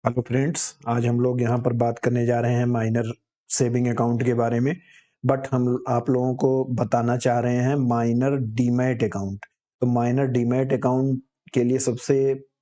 Hello friends, आज हम लोग यहाँ पर बात करने जा रहे हैं माइनर सेविंग अकाउंट के बारे में। बट हम आप लोगों को बताना चाह रहे हैं माइनर डीमैट अकाउंट। तो माइनर डीमैट अकाउंट के लिए सबसे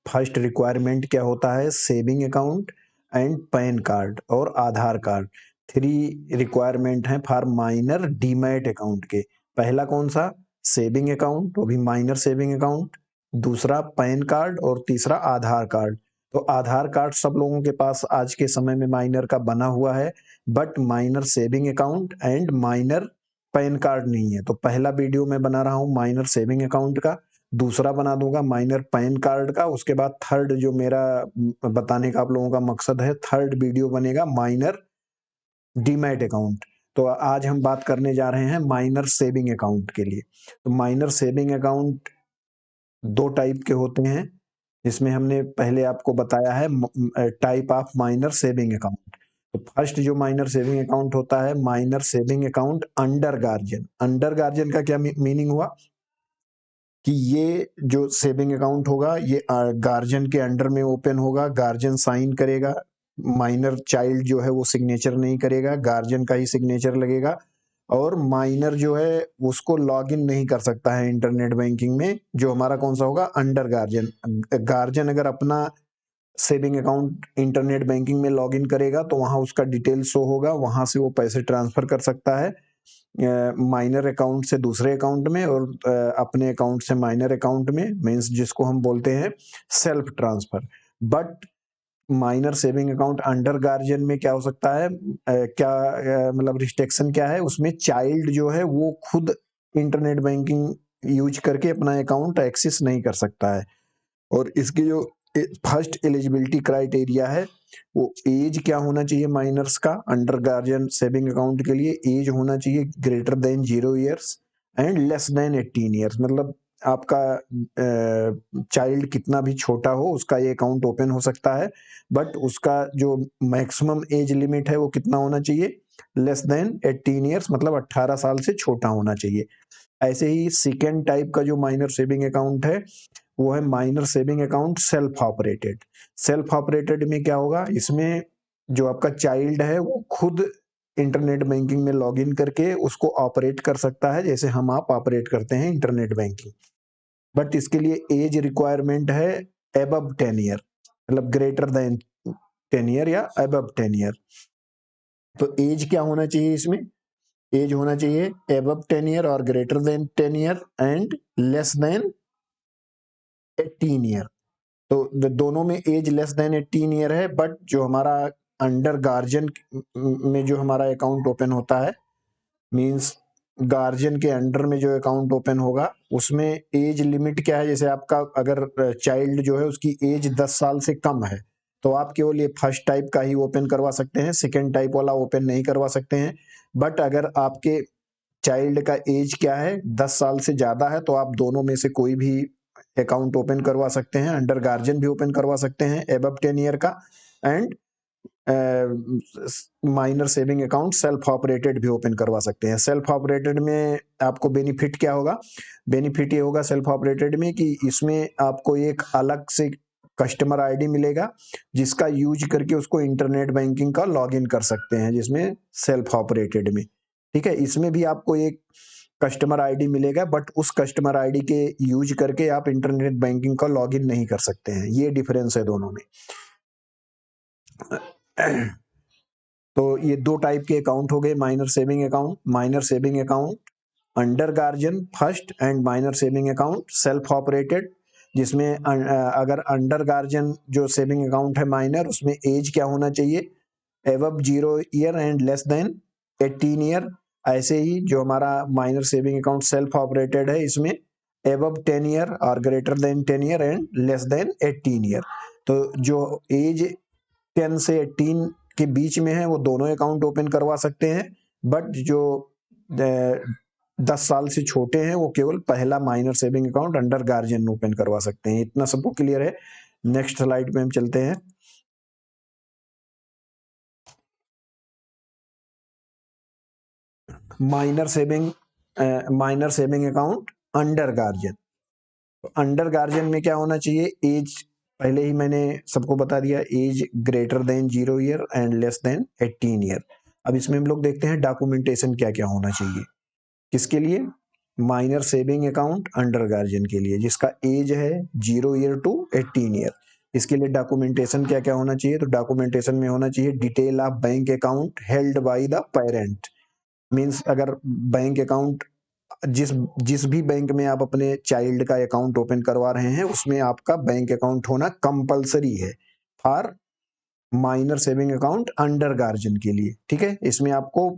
फर्स्ट रिक्वायरमेंट क्या होता है? Saving account and pan card और आधार कार्ड। 3 रिक्वायरमेंट हैं फॉर माइनर डीमैट अकाउंट के। पहला कौन सा? सेविंग अकाउंट, वो भी माइनर सेविंग अकाउंट। दूसरा पैन कार्ड और तीसरा आधार कार्ड। तो आधार कार्ड सब लोगों के पास आज के समय में माइनर का बना हुआ है, but minor saving account and minor pan card नहीं है। तो पहला वीडियो मैं बना रहा हूँ माइनर सेविंग अकाउंट का, दूसरा बना दूंगा माइनर पैन कार्ड का, उसके बाद थर्ड जो मेरा बताने का आप लोगों का मकसद है, थर्ड वीडियो बनेगा माइनर डीमैट अकाउंट। तो आज हम बात करने जा रहे हैं माइनर सेविंग अकाउंट के लिए। तो माइनर सेविंग अकाउंट 2 टाइप के होते हैं, जिसमें हमने पहले आपको बताया है type of minor saving account. तो फर्स्ट जो माइनर सेविंग अकाउंट होता है, minor saving account under guardian. Under guardian का क्या मीनिंग हुआ कि ये जो सेविंग अकाउंट होगा ये गार्जियन के अंडर में ओपन होगा, गार्जियन साइन करेगा, माइनर चाइल्ड जो है वो सिग्नेचर नहीं करेगा, गार्जियन का ही सिग्नेचर लगेगा। और माइनर जो है उसको लॉगिन नहीं कर सकता है इंटरनेट बैंकिंग में, जो हमारा कौन सा होगा? Under guardian. गार्जियन अगर अपना सेविंग अकाउंट इंटरनेट बैंकिंग में लॉगिन करेगा तो वहां उसका डिटेल शो होगा, वहां से वो पैसे ट्रांसफर कर सकता है माइनर अकाउंट से दूसरे अकाउंट में, और अपने अकाउंट से माइनर अकाउंट में, मीन्स जिसको हम बोलते हैं self transfer. But minor saving account under guardian में क्या हो सकता है, मतलब रिस्ट्रिक्शन क्या है उसमें? चाइल्ड जो है वो खुद इंटरनेट बैंकिंग यूज करके अपना अकाउंट एक्सेस नहीं कर सकता है। और इसकी जो फर्स्ट एलिजिबिलिटी क्राइटेरिया है, वो एज क्या होना चाहिए माइनर्स का? अंडर गार्जियन सेविंग अकाउंट के लिए एज होना चाहिए greater than 0 years and less than 18 years. मतलब आपका चाइल्ड कितना भी छोटा हो उसका ये अकाउंट ओपन हो सकता है, बट उसका जो मैक्सिमम एज लिमिट है वो कितना होना चाहिए? लेस देन 18 ईयर्स, मतलब 18 साल से छोटा होना चाहिए। ऐसे ही सेकेंड टाइप का जो माइनर सेविंग अकाउंट है वो है minor saving account self operated. Self operated में क्या होगा? इसमें जो आपका चाइल्ड है वो खुद इंटरनेट बैंकिंग में लॉगिन करके उसको ऑपरेट कर सकता है, जैसे हम आप ऑपरेट करते हैं इंटरनेट बैंकिंग। बट इसके लिए एज रिक्वायरमेंट है एबव 10 ईयर, मतलब ग्रेटर देन 10 ईयर या एबव 10 ईयर। तो एज क्या होना चाहिए इसमें? एज होना चाहिए एबव 10 ईयर और greater than 10 year and less than 18 year. तो दोनों में एज लेस देन 18 ईयर है, बट जो हमारा अंडर गार्जियन में जो हमारा अकाउंट ओपन होता है, मींस गार्जियन के अंडर में जो अकाउंट ओपन होगा उसमें एज लिमिट क्या है? जैसे आपका अगर चाइल्ड जो है उसकी एज 10 साल से कम है तो आप केवल ये फर्स्ट टाइप का ही ओपन करवा सकते हैं, सेकेंड टाइप वाला ओपन नहीं करवा सकते हैं। बट अगर आपके चाइल्ड का एज क्या है, 10 साल से ज्यादा है, तो आप दोनों में से कोई भी अकाउंट ओपन करवा सकते हैं। अंडर गार्जियन भी ओपन करवा सकते हैं एबव 10 ईयर का, and minor saving account self operated भी ओपन करवा सकते हैं। सेल्फ ऑपरेटेड में आपको बेनिफिट क्या होगा? बेनिफिट ये होगा सेल्फ ऑपरेटेड में कि इसमें आपको एक अलग से कस्टमर आईडी मिलेगा, जिसका यूज करके उसको इंटरनेट बैंकिंग का लॉगिन कर सकते हैं, जिसमें सेल्फ ऑपरेटेड में। ठीक है, इसमें भी आपको एक कस्टमर आईडी मिलेगा, बट उस कस्टमर आईडी के यूज करके आप इंटरनेट बैंकिंग का लॉगिन नहीं कर सकते हैं। ये डिफरेंस है दोनों में। तो ये 2 टाइप के अकाउंट हो गए minor saving account. Minor saving account under guardian first and minor saving account self operated, जिसमें अगर अंडर गार्जियन जो सेविंग अकाउंट है माइनर, उसमें एज क्या होना चाहिए? Above 0 year and less than 18 year. ऐसे ही जो हमारा minor saving account self operated है, इसमें एबव 10 ईयर और greater than 10 year and less than 18 year. तो जो एज 10 से 18 के बीच में है वो दोनों अकाउंट ओपन करवा सकते हैं, बट जो 10 साल से छोटे हैं वो केवल पहला minor saving account under guardian open करवा सकते हैं। इतना सबको क्लियर है? नेक्स्ट स्लाइड पे हम चलते हैं। Minor saving account under guardian. Under guardian में क्या होना चाहिए? एज पहले ही मैंने सबको बता दिया, age greater than 0 year and less than 18 year. अब इसमें हम लोग देखते हैं डॉक्यूमेंटेशन क्या क्या होना चाहिए। किसके लिए? Minor saving account under guardian के लिए, जिसका एज है 0 ईयर टू 18 ईयर। इसके लिए डॉक्यूमेंटेशन क्या क्या होना चाहिए? तो डॉक्यूमेंटेशन में होना चाहिए detail of bank account held by the parent. Means अगर बैंक अकाउंट जिस जिस भी बैंक में आप अपने चाइल्ड का अकाउंट ओपन करवा रहे हैं उसमें आपका बैंक अकाउंट होना कंपलसरी है for minor saving account under guardian के लिए। ठीक है, इसमें आपको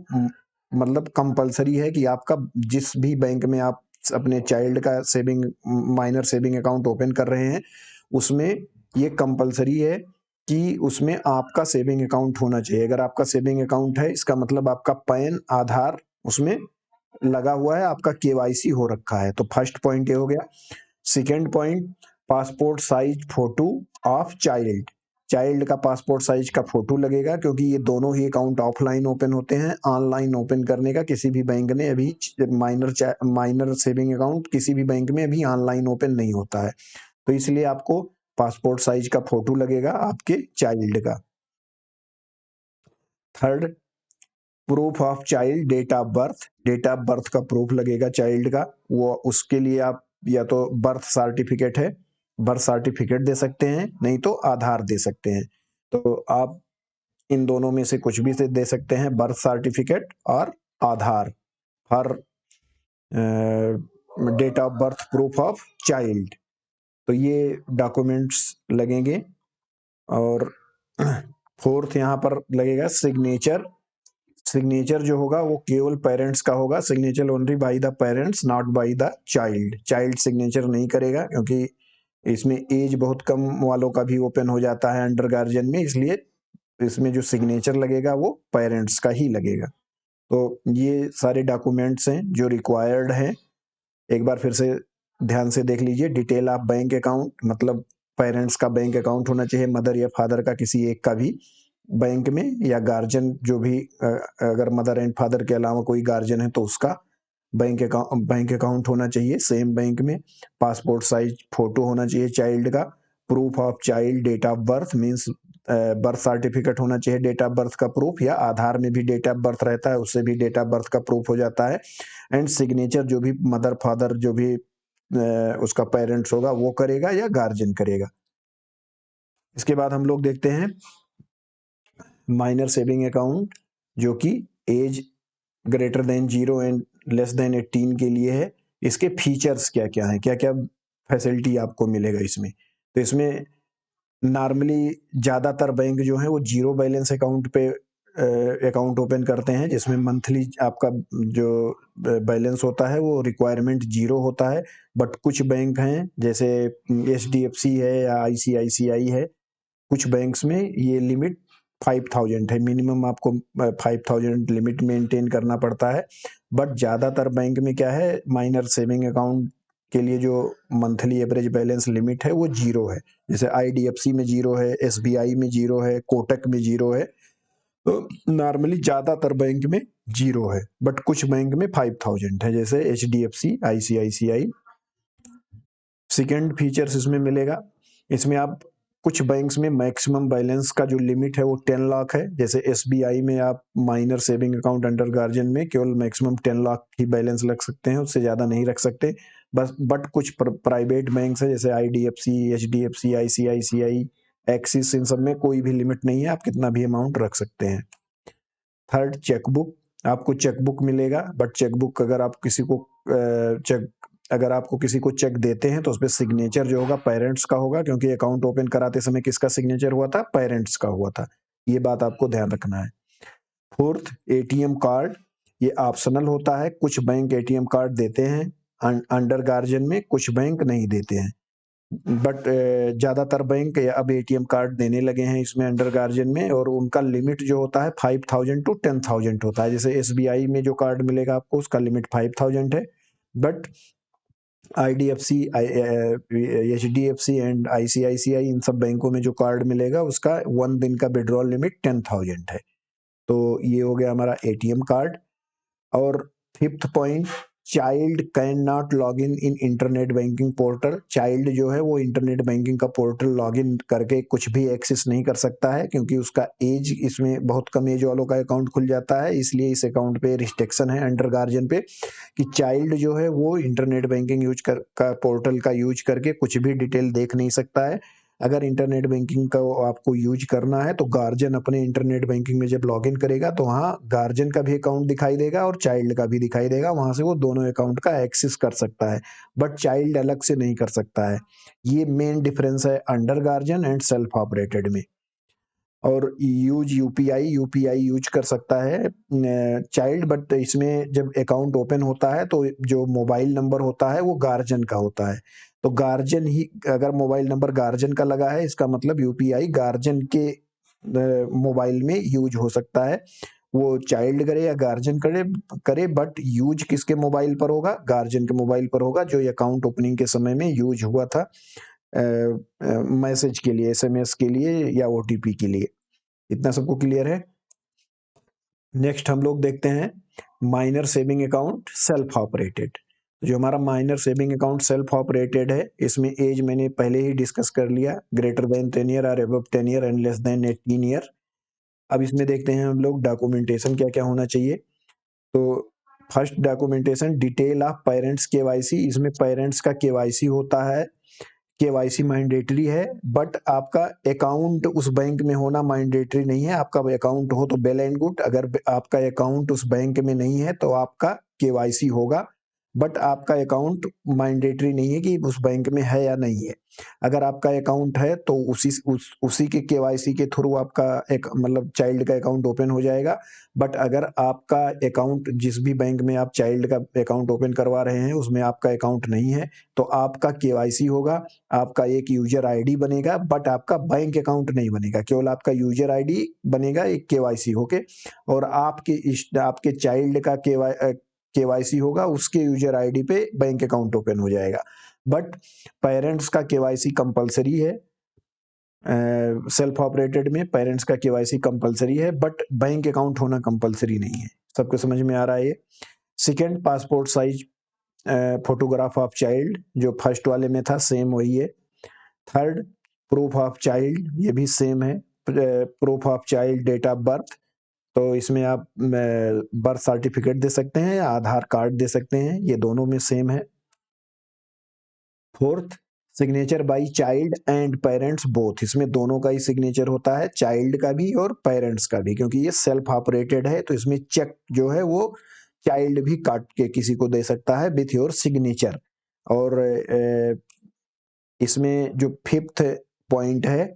मतलब कंपलसरी है कि आपका जिस भी बैंक में आप अपने चाइल्ड का saving minor saving account open कर रहे हैं उसमें ये कंपलसरी है कि उसमें आपका सेविंग अकाउंट होना चाहिए। अगर आपका सेविंग अकाउंट है इसका मतलब आपका पैन आधार उसमें लगा हुआ है, आपका केवाईसी हो रखा है। तो फर्स्ट पॉइंट ये हो गया। Second point, passport size photo of child. Child का पासपोर्ट साइज का फोटो लगेगा, क्योंकि ये दोनों ही अकाउंट ऑफलाइन ओपन होते हैं। ऑनलाइन ओपन करने का किसी भी बैंक ने अभी माइनर सेविंग अकाउंट किसी भी बैंक में अभी ऑनलाइन ओपन नहीं होता है, तो इसलिए आपको पासपोर्ट साइज का फोटो लगेगा आपके चाइल्ड का। Third, proof of child date of birth. Date of birth का प्रूफ लगेगा चाइल्ड का। वो उसके लिए आप या तो बर्थ सर्टिफिकेट है, बर्थ सर्टिफिकेट दे सकते हैं, नहीं तो आधार दे सकते हैं। तो आप इन दोनों में से कुछ भी से दे सकते हैं, बर्थ सर्टिफिकेट और Aadhaar for date of birth proof of child. तो ये डॉक्यूमेंट्स लगेंगे। और फोर्थ यहाँ पर लगेगा सिग्नेचर। सिग्नेचर जो होगा वो केवल पेरेंट्स का होगा। Signature only by the parents not by the child. Child signature नहीं करेगा, क्योंकि इसमें एज बहुत कम वालों का भी ओपन हो जाता है अंडर गार्जियन में, इसलिए इसमें जो सिग्नेचर लगेगा वो पेरेंट्स का ही लगेगा। तो ये सारे डॉक्यूमेंट्स हैं जो रिक्वायर्ड हैं। एक बार फिर से ध्यान से देख लीजिए। डिटेल ऑफ बैंक अकाउंट मतलब पेरेंट्स का बैंक अकाउंट होना चाहिए, मदर या फादर का किसी एक का भी बैंक में, या गार्जियन जो भी अगर मदर एंड फादर के अलावा कोई गार्जियन है तो उसका बैंक अकाउंट होना चाहिए सेम बैंक में। पासपोर्ट साइज फोटो होना चाहिए चाइल्ड का। Proof of child date of birth means birth certificate होना चाहिए डेट ऑफ बर्थ का प्रूफ, या आधार में भी डेट ऑफ बर्थ रहता है उससे भी डेट ऑफ बर्थ का प्रूफ हो जाता है। एंड सिग्नेचर जो भी मदर फादर जो भी उसका पेरेंट्स होगा वो करेगा या गार्जियन करेगा। इसके बाद हम लोग देखते हैं माइनर सेविंग अकाउंट, जो कि age greater than 0 and less than 18 के लिए है। इसके फीचर्स क्या क्या हैं, क्या क्या फैसिलिटी आपको मिलेगा इसमें? तो इसमें नॉर्मली ज़्यादातर बैंक जो है वो जीरो बैलेंस अकाउंट पे अकाउंट ओपन करते हैं, जिसमें मंथली आपका जो बैलेंस होता है वो रिक्वायरमेंट जीरो होता है। बट कुछ बैंक हैं जैसे HDFC है या ICICI है, कुछ बैंक्स में ये लिमिट 5000 है। मिनिमम आपको 5000 लिमिट मेंटेन करना पड़ता है। बट ज़्यादातर बैंक में क्या है, माइनर सेविंग अकाउंट के लिए जो मंथली एवरेज बैलेंस लिमिट है वो जीरो है। जैसे IDFC में जीरो है, SBI में जीरो है, कोटक में जीरो है। तो नॉर्मली ज़्यादातर बैंक में जीरो है, बट कुछ बैंक में 5000 है, जैसे HDFC, ICICI। सेकेंड फीचर्स इसमें मिलेगा, इसमें आप कुछ बैंक्स में मैक्सिमम बैलेंस का जो लिमिट है वो 10 लाख है। जैसे SBI में आप minor saving account under guardian में केवल मैक्सिमम 10 लाख ही बैलेंस रख सकते हैं, उससे ज़्यादा नहीं रख सकते। बस बट कुछ प्राइवेट बैंक्स है जैसे IDFC, HDFC, ICICI, एक्सिस, इन सब में कोई भी लिमिट नहीं है, आप कितना भी अमाउंट रख सकते हैं। Third, chequebook. आपको चेकबुक मिलेगा, बट चेकबुक अगर आप किसी को अगर आपको किसी को चेक देते हैं तो उस पर सिग्नेचर जो होगा पेरेंट्स का होगा, क्योंकि अकाउंट ओपन कराते समय किसका सिग्नेचर हुआ था? पेरेंट्स का हुआ था। ये बात आपको ध्यान रखना है। Fourth, ATM card. ये ऑप्शनल होता है, कुछ बैंक ATM कार्ड देते हैं अंडर गार्जियन में, कुछ बैंक नहीं देते हैं। बट ज़्यादातर बैंक अब ATM कार्ड देने लगे हैं इसमें अंडर गार्जियन में, और उनका लिमिट जो होता है 5000 टू 10,000 होता है। जैसे SBI में जो कार्ड मिलेगा आपको उसका लिमिट 5000 है, but IDFC, HDFC and ICICI, इन सब बैंकों में जो कार्ड मिलेगा उसका 1 दिन का विड्रॉल लिमिट 10,000 है। तो ये हो गया हमारा ATM कार्ड। और fifth point, child can not log in internet banking portal. Child जो है वो इंटरनेट बैंकिंग का पोर्टल लॉगिन करके कुछ भी एक्सेस नहीं कर सकता है, क्योंकि उसका एज, इसमें बहुत कम एज वालों का अकाउंट खुल जाता है, इसलिए इस अकाउंट पे रिस्ट्रिक्शन है अंडर गार्जियन पे कि चाइल्ड जो है वो इंटरनेट बैंकिंग यूज कर का पोर्टल का यूज करके कुछ भी डिटेल देख नहीं सकता है। अगर इंटरनेट बैंकिंग का आपको यूज करना है तो गार्जियन अपने इंटरनेट बैंकिंग में जब लॉगिन करेगा तो वहाँ गार्जियन का भी अकाउंट दिखाई देगा और चाइल्ड का भी दिखाई देगा, वहां से वो दोनों अकाउंट का एक्सेस कर सकता है, बट चाइल्ड अलग से नहीं कर सकता है। ये मेन डिफरेंस है under guardian and self operated में। और यूपीआई यूपीआई यूज कर सकता है चाइल्ड, बट इसमें जब अकाउंट ओपन होता है तो जो मोबाइल नंबर होता है वो गार्जियन का होता है, तो गार्जियन ही, अगर मोबाइल नंबर गार्जियन का लगा है इसका मतलब यूपीआई गार्जियन के मोबाइल में यूज हो सकता है। वो चाइल्ड करे या गार्जियन करे करे बट यूज किसके मोबाइल पर होगा? गार्जियन के मोबाइल पर होगा, जो अकाउंट ओपनिंग के समय में यूज हुआ था मैसेज के लिए, एसएमएस के लिए या ओटीपी के लिए। इतना सबको क्लियर है? नेक्स्ट हम लोग देखते हैं minor saving account self operated. जो हमारा minor saving account self operated है, इसमें एज मैंने पहले ही डिस्कस कर लिया, ग्रेटर देन 10 ईयर और above 10 year and less than 18 year. अब इसमें देखते हैं हम लोग डॉक्यूमेंटेशन क्या क्या होना चाहिए। तो first documentation, detail of parents KYC. इसमें पेरेंट्स का केवाईसी होता है, केवाईसी मैंडेटरी है, बट आपका अकाउंट उस बैंक में होना मैंडेटरी नहीं है। आपका अकाउंट हो तो वेल एंड गुड, अगर आपका अकाउंट उस बैंक में नहीं है तो आपका केवाईसी होगा, बट आपका अकाउंट मैंडेटरी नहीं है कि उस बैंक में है या नहीं है। अगर आपका अकाउंट है तो उसी के केवाईसी के थ्रू आपका एक मतलब चाइल्ड का अकाउंट ओपन हो जाएगा। बट अगर आपका अकाउंट, जिस भी बैंक में आप चाइल्ड का अकाउंट ओपन करवा रहे हैं उसमें आपका अकाउंट नहीं है, तो आपका केवाईसी होगा, आपका एक यूजर आईडी बनेगा, बट आपका बैंक अकाउंट नहीं बनेगा, केवल आपका यूजर आईडी बनेगा एक केवाईसी होके, और आपके चाइल्ड का केवाईसी होगा, उसके यूजर आईडी पे बैंक अकाउंट ओपन हो जाएगा। बट पेरेंट्स का केवाईसी कंपलसरी है, सेल्फ ऑपरेटेड में पेरेंट्स का केवाईसी कंपलसरी है, बट बैंक अकाउंट होना कंपलसरी नहीं है। सबको समझ में आ रहा है ये? Second, passport size photograph of child, जो फर्स्ट वाले में था सेम वही है। थर्ड, प्रूफ ऑफ चाइल्ड, ये भी सेम है, proof of child date of birth, तो इसमें आप बर्थ सर्टिफिकेट दे सकते हैं या आधार कार्ड दे सकते हैं, ये दोनों में सेम है। Fourth, signature by child and parents both, इसमें दोनों का ही सिग्नेचर होता है, चाइल्ड का भी और पेरेंट्स का भी, क्योंकि ये सेल्फ ऑपरेटेड है तो इसमें चेक जो है वो चाइल्ड भी काट के किसी को दे सकता है विथ योर सिग्नेचर। और इसमें जो फिफ्थ पॉइंट है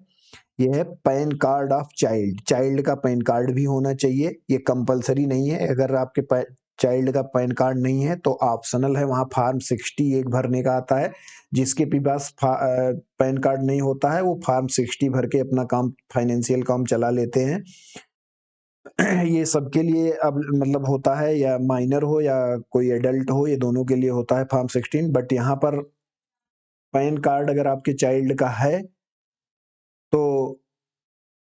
ये है pan card of child, child का पैन कार्ड भी होना चाहिए, ये कंपलसरी नहीं है। अगर आपके चाइल्ड का पैन कार्ड नहीं है तो ऑप्शनल है, वहाँ फॉर्म 60 एक भरने का आता है, जिसके भी पास पैन कार्ड नहीं होता है वो फॉर्म 60 भर के अपना काम, फाइनेंशियल काम चला लेते हैं। ये सबके लिए अब मतलब होता है, या माइनर हो या कोई एडल्ट हो, ये दोनों के लिए होता है फॉर्म 16। बट यहाँ पर पैन कार्ड अगर आपके चाइल्ड का है तो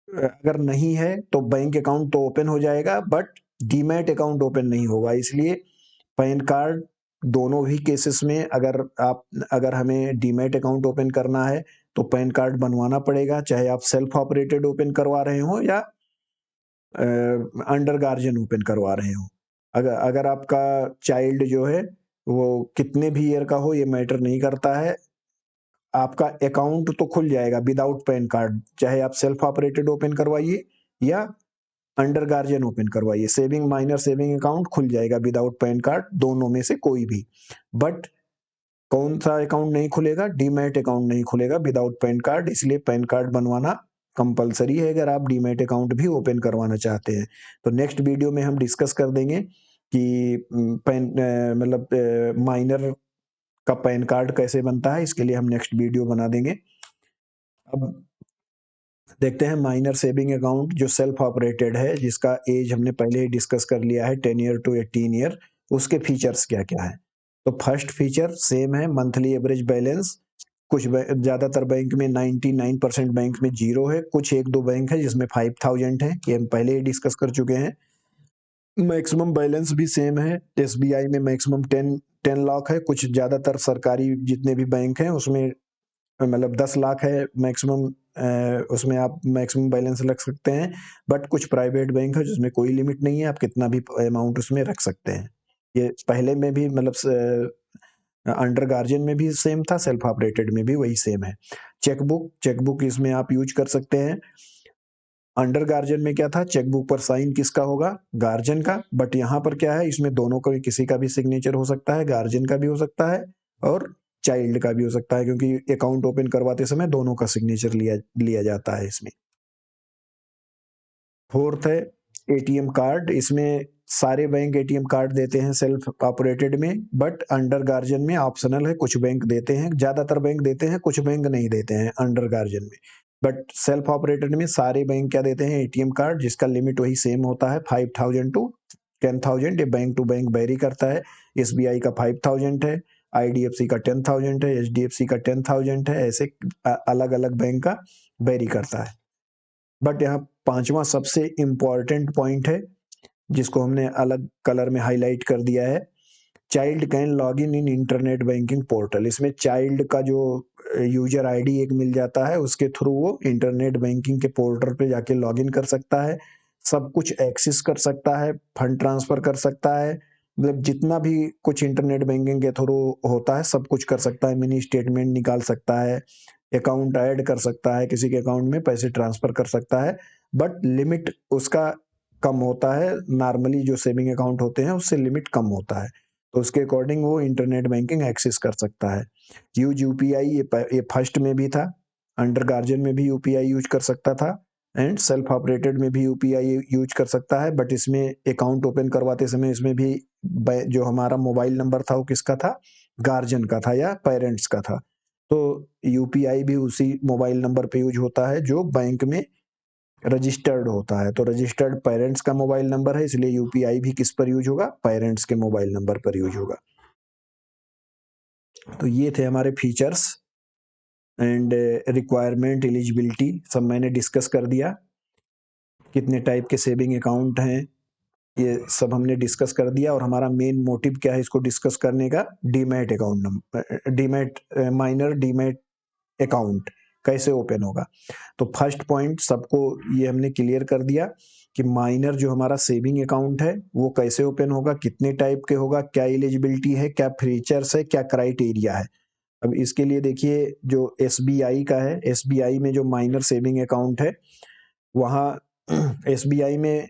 अगर नहीं है तो बैंक अकाउंट तो ओपन हो जाएगा, बट डीमैट अकाउंट ओपन नहीं होगा। इसलिए पैन कार्ड दोनों ही केसेस में, अगर हमें डीमैट अकाउंट ओपन करना है तो पैन कार्ड बनवाना पड़ेगा, चाहे आप सेल्फ ऑपरेटेड ओपन करवा रहे हो या अंडर गार्जियन ओपन करवा रहे हो। अगर आपका चाइल्ड जो है वो कितने भी ईयर का हो ये मैटर नहीं करता है, आपका अकाउंट तो खुल जाएगा विदाउट पैन कार्ड, चाहे आप सेल्फ ऑपरेटेड ओपन करवाइए या अंडर गार्जियन ओपन करवाइए, सेविंग माइनर सेविंग अकाउंट खुल जाएगा विदाउट पैन कार्ड, दोनों में से कोई भी। बट कौन सा अकाउंट नहीं खुलेगा? डीमैट अकाउंट नहीं खुलेगा विदाउट पैन कार्ड, इसलिए पैन कार्ड बनवाना कंपलसरी है अगर आप डीमैट अकाउंट भी ओपन करवाना चाहते हैं। तो नेक्स्ट वीडियो में हम डिस्कस कर देंगे कि पैन मतलब माइनर का पैन कार्ड कैसे बनता है, इसके लिए हम नेक्स्ट वीडियो बना देंगे। अब देखते हैं माइनर सेविंग अकाउंट जो सेल्फ ऑपरेटेड है, जिसका एज हमने पहले ही डिस्कस कर लिया है 10 ईयर टू 18 ईयर, उसके फीचर्स क्या क्या है। तो फर्स्ट फीचर सेम है, मंथली एवरेज बैलेंस। कुछ ज्यादातर बैंक में 99% बैंक में 0 है, कुछ एक दो बैंक है जिसमें 5000 है, ये हम पहले ही डिस्कस कर चुके हैं। मैक्सिमम बैलेंस भी सेम है। एसबीआई में मैक्सिमम 10 लाख है, कुछ ज़्यादातर सरकारी जितने भी बैंक हैं उसमें मतलब 10 लाख है मैक्सिमम, उसमें आप मैक्सिमम बैलेंस रख सकते हैं। बट कुछ प्राइवेट बैंक है जिसमें कोई लिमिट नहीं है, आप कितना भी अमाउंट उसमें रख सकते हैं। ये पहले में भी मतलब अंडर गार्जियन में भी सेम था, सेल्फ ऑपरेटेड में भी वही सेम है। चेकबुक इसमें आप यूज कर सकते हैं। अंडर गार्जियन में क्या था, चेकबुक पर साइन किसका होगा, गार्जियन का। बट यहाँ पर क्या है, इसमें दोनों का किसी का भी सिग्नेचर हो सकता है, गार्जियन का भी हो सकता है और चाइल्ड का भी हो सकता है, क्योंकि अकाउंट ओपन करवाते समय दोनों का सिग्नेचर लिया लिया जाता है इसमें। फोर्थ है एटीएम कार्ड। इसमें सारे बैंक एटीएम कार्ड देते हैं सेल्फ ऑपरेटेड में, बट अंडर गार्जियन में ऑप्शनल है, कुछ बैंक देते हैं, ज्यादातर बैंक देते हैं, कुछ बैंक नहीं देते हैं अंडर गार्जियन में। बट सेल्फ ऑपरेटेड में सारे बैंक क्या देते हैं, एटीएम कार्ड, जिसका लिमिट वही सेम होता है 5,000 टू 10,000। ये बैंक टू बैंक वेरी करता है। एसबीआई का 5,000 है, आईडीएफसी का 10,000 है, एचडीएफसी का 10,000 है, ऐसे अलग अलग बैंक का वेरी करता है। बट यहाँ पांचवा सबसे इंपॉर्टेंट पॉइंट है जिसको हमने अलग कलर में हाईलाइट कर दिया है, child can log in internet banking portal. इसमें चाइल्ड का जो यूजर आईडी एक मिल जाता है, उसके थ्रू वो इंटरनेट बैंकिंग के पोर्टल पे जाके लॉग इन कर सकता है, सब कुछ एक्सेस कर सकता है, फंड ट्रांसफर कर सकता है, मतलब जितना भी कुछ इंटरनेट बैंकिंग के थ्रू होता है सब कुछ कर सकता है। मिनी स्टेटमेंट निकाल सकता है, अकाउंट ऐड कर सकता है, किसी के अकाउंट में पैसे ट्रांसफर कर सकता है। बट लिमिट उसका कम होता है, नॉर्मली जो सेविंग अकाउंट होते हैं उससे लिमिट कम होता है, तो उसके अकॉर्डिंग वो इंटरनेट बैंकिंग एक्सेस कर सकता है। यूज यूपीआई ये फर्स्ट में भी था, अंडर गार्जियन में भी यूपीआई यूज कर सकता था, एंड सेल्फ ऑपरेटेड में भी यूपीआई यूज कर सकता है। बट इसमें अकाउंट ओपन करवाते समय इसमें भी जो हमारा मोबाइल नंबर था वो किसका था, गार्जियन का था या पेरेंट्स का था। तो यूपीआई भी उसी मोबाइल नंबर पे यूज होता है जो बैंक में रजिस्टर्ड होता है। तो रजिस्टर्ड पेरेंट्स का मोबाइल नंबर है, इसलिए यूपीआई भी किस पर यूज होगा, पेरेंट्स के मोबाइल नंबर पर यूज होगा। तो ये थे हमारे फीचर्स एंड रिक्वायरमेंट, एलिजिबिलिटी सब मैंने डिस्कस कर दिया। कितने टाइप के सेविंग अकाउंट हैं ये सब हमने डिस्कस कर दिया, और हमारा मेन मोटिव क्या है इसको डिस्कस करने का, demat account number, demat minor demat account कैसे ओपन होगा। तो फर्स्ट पॉइंट सबको ये हमने क्लियर कर दिया कि माइनर जो हमारा सेविंग अकाउंट है वो कैसे ओपन होगा, कितने टाइप के होगा, क्या एलिजिबिलिटी है, क्या फीचर्स है, क्या क्राइटेरिया है। अब इसके लिए देखिए जो एसबीआई का है, एसबीआई में जो माइनर सेविंग अकाउंट है वहाँ एसबीआई में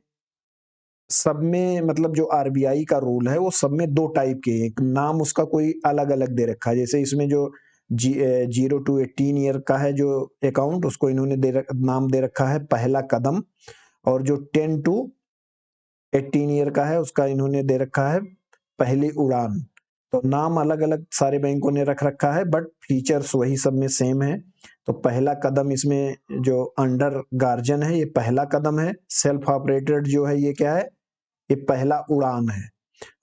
सब में मतलब जो आरबीआई का रूल है वो सब में दो टाइप के हैं, नाम उसका कोई अलग अलग दे रखा है। जैसे इसमें जो 0 to 18 ईयर का है जो अकाउंट, उसको इन्होंने नाम दे रखा है पहला कदम, और जो 10 to 18 ईयर का है उसका इन्होंने दे रखा है पहली उड़ान। तो नाम अलग अलग सारे बैंकों ने रख रखा है, बट फीचर्स वही सब में सेम है। तो पहला कदम इसमें जो अंडर गार्जियन है ये पहला कदम है, सेल्फ ऑपरेटेड जो है ये क्या है, ये पहला उड़ान है।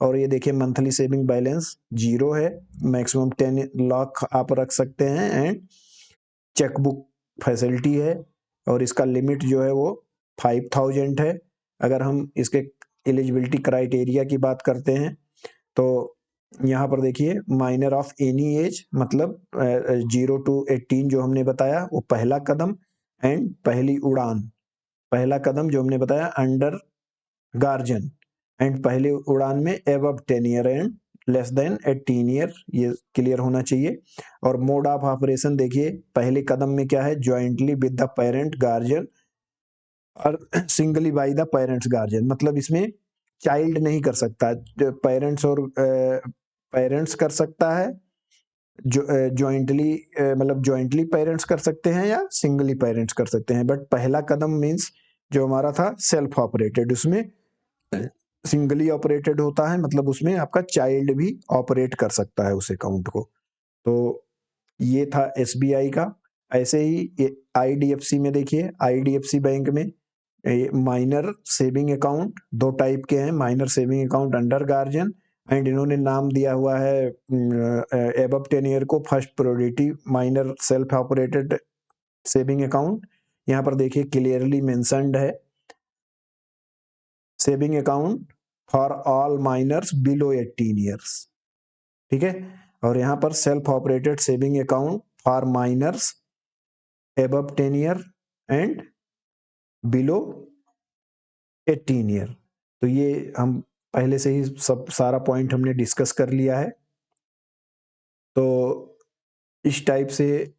और ये देखिए मंथली सेविंग बैलेंस 0 है, मैक्सिमम 10 लाख आप रख सकते हैं, एंड चेकबुक फैसिलिटी है, और इसका लिमिट जो है वो 5,000 है। अगर हम इसके एलिजिबिलिटी क्राइटेरिया की बात करते हैं तो यहाँ पर देखिए माइनर ऑफ एनी एज, मतलब 0 to 18 जो हमने बताया वो पहला कदम, एंड पहली उड़ान पहला कदम जो हमने बताया अंडर गार्जियन, एंड पहली उड़ान में above 10 year and less than 18 year, ये क्लियर होना चाहिए। और मोड ऑफ ऑपरेशन देखिए पहले कदम में क्या है, jointly with the parent guardian और singly by the parents guardian, मतलब इसमें चाइल्ड नहीं कर सकता, पेरेंट्स और पेरेंट्स कर सकता है, जो जॉइंटली मतलब जॉइंटली पेरेंट्स कर सकते हैं या सिंगली पेरेंट्स कर सकते हैं। बट पहला कदम मीन्स जो हमारा था सेल्फ ऑपरेटेड, उसमें सिंगली ऑपरेटेड होता है, मतलब उसमें आपका चाइल्ड भी ऑपरेट कर सकता है उस अकाउंट को। तो ये था एसबीआई का। ऐसे ही आईडीएफसी में देखिए, आईडीएफसी बैंक में माइनर सेविंग अकाउंट दो टाइप के हैं, minor saving account under guardian, and इन्होंने नाम दिया हुआ है एबव 10 ईयर को first priority minor self operated saving account. यहाँ पर देखिए क्लियरली मेंशन्ड है saving account for all minors below 18 years, ठीक है। और यहाँ पर self operated saving account for minors above 10 year and below 18 year. तो ये हम पहले से ही सब सारा पॉइंट हमने डिस्कस कर लिया है। तो इस टाइप से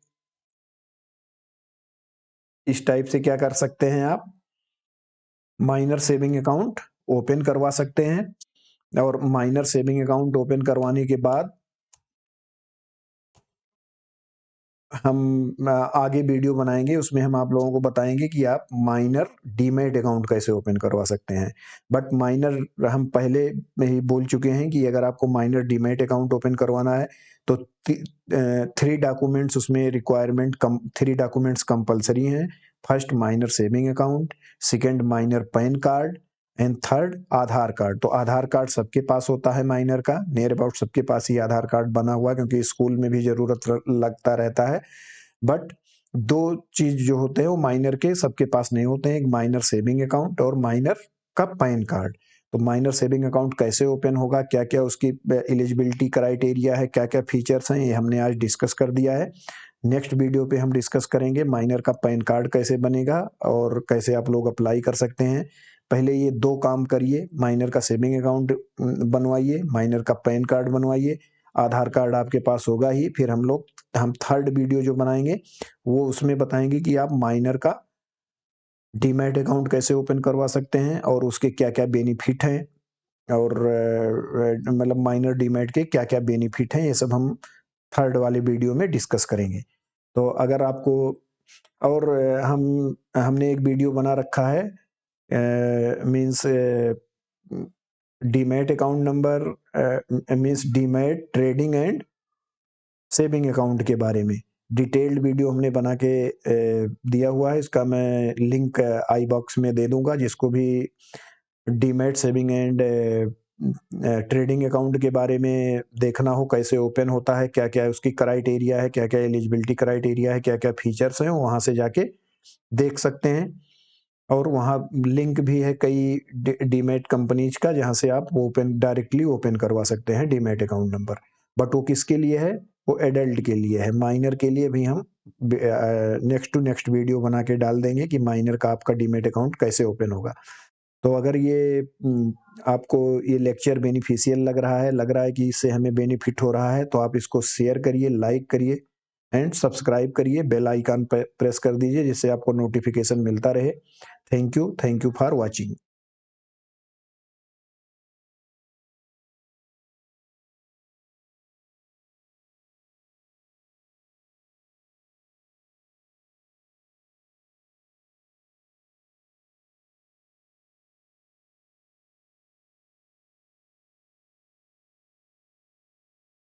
क्या कर सकते हैं आप, माइनर सेविंग अकाउंट ओपन करवा सकते हैं। और माइनर सेविंग अकाउंट ओपन करवाने के बाद हम आगे वीडियो बनाएंगे, उसमें हम आप लोगों को बताएंगे कि आप माइनर डीमैट अकाउंट कैसे ओपन करवा सकते हैं। बट माइनर हम पहले में ही बोल चुके हैं कि अगर आपको माइनर डीमैट अकाउंट ओपन करवाना है तो 3 डॉक्यूमेंट्स उसमें रिक्वायरमेंट, 3 डॉक्यूमेंट्स कंपलसरी हैं। First minor saving account, second minor pan card and third Aadhaar card. तो आधार कार्ड सबके पास होता है माइनर का, नियर अबाउट सबके पास ही आधार कार्ड बना हुआ है, क्योंकि स्कूल में भी जरूरत लगता रहता है। बट 2 चीज जो होते हैं वो माइनर के सबके पास नहीं होते हैं, एक माइनर सेविंग अकाउंट और माइनर का पैन कार्ड। तो माइनर सेविंग अकाउंट कैसे ओपन होगा, क्या क्या उसकी एलिजिबिलिटी क्राइटेरिया है, क्या क्या फीचर्स हैं, ये हमने आज डिस्कस कर दिया है। नेक्स्ट वीडियो पे हम डिस्कस करेंगे माइनर का पैन कार्ड कैसे बनेगा और कैसे आप लोग अप्लाई कर सकते हैं। पहले ये 2 काम करिए, माइनर का सेविंग अकाउंट बनवाइए, माइनर का पैन कार्ड बनवाइए, आधार कार्ड आपके पास होगा ही। फिर हम थर्ड वीडियो जो बनाएंगे वो उसमें बताएंगे कि आप माइनर का डीमैट अकाउंट कैसे ओपन करवा सकते हैं और उसके क्या क्या बेनिफिट हैं, और मतलब माइनर डीमैट के क्या क्या बेनिफिट हैं, ये सब हम थर्ड वाले वीडियो में डिस्कस करेंगे। तो अगर आपको और हमने एक वीडियो बना रखा है means demat account number, means demat trading and saving account के बारे में डिटेल्ड वीडियो हमने बना के दिया हुआ है। इसका मैं लिंक आई बॉक्स में दे दूंगा, जिसको भी demat saving and trading account के बारे में देखना हो, कैसे ओपन होता है, क्या क्या उसकी क्राइटेरिया है, क्या क्या एलिजिबिलिटी क्राइटेरिया है, क्या क्या फीचर्स हैं, वहां से जाके देख सकते हैं। और वहाँ लिंक भी है कई डीमैट कंपनीज का, जहाँ से आप डायरेक्टली ओपन करवा सकते हैं डीमैट अकाउंट नंबर। बट वो किसके लिए है, वो एडल्ट के लिए है। माइनर के लिए भी हम नेक्स्ट टू नेक्स्ट वीडियो बना के डाल देंगे कि माइनर का आपका डीमैट अकाउंट कैसे ओपन होगा। तो अगर ये आपको ये लेक्चर बेनिफिशियल लग रहा है कि इससे हमें बेनिफिट हो रहा है, तो आप इसको शेयर करिए, लाइक करिए एंड सब्सक्राइब करिए, बेल आइकन प्रेस कर दीजिए, जिससे आपको नोटिफिकेशन मिलता रहे। Thank you for watching.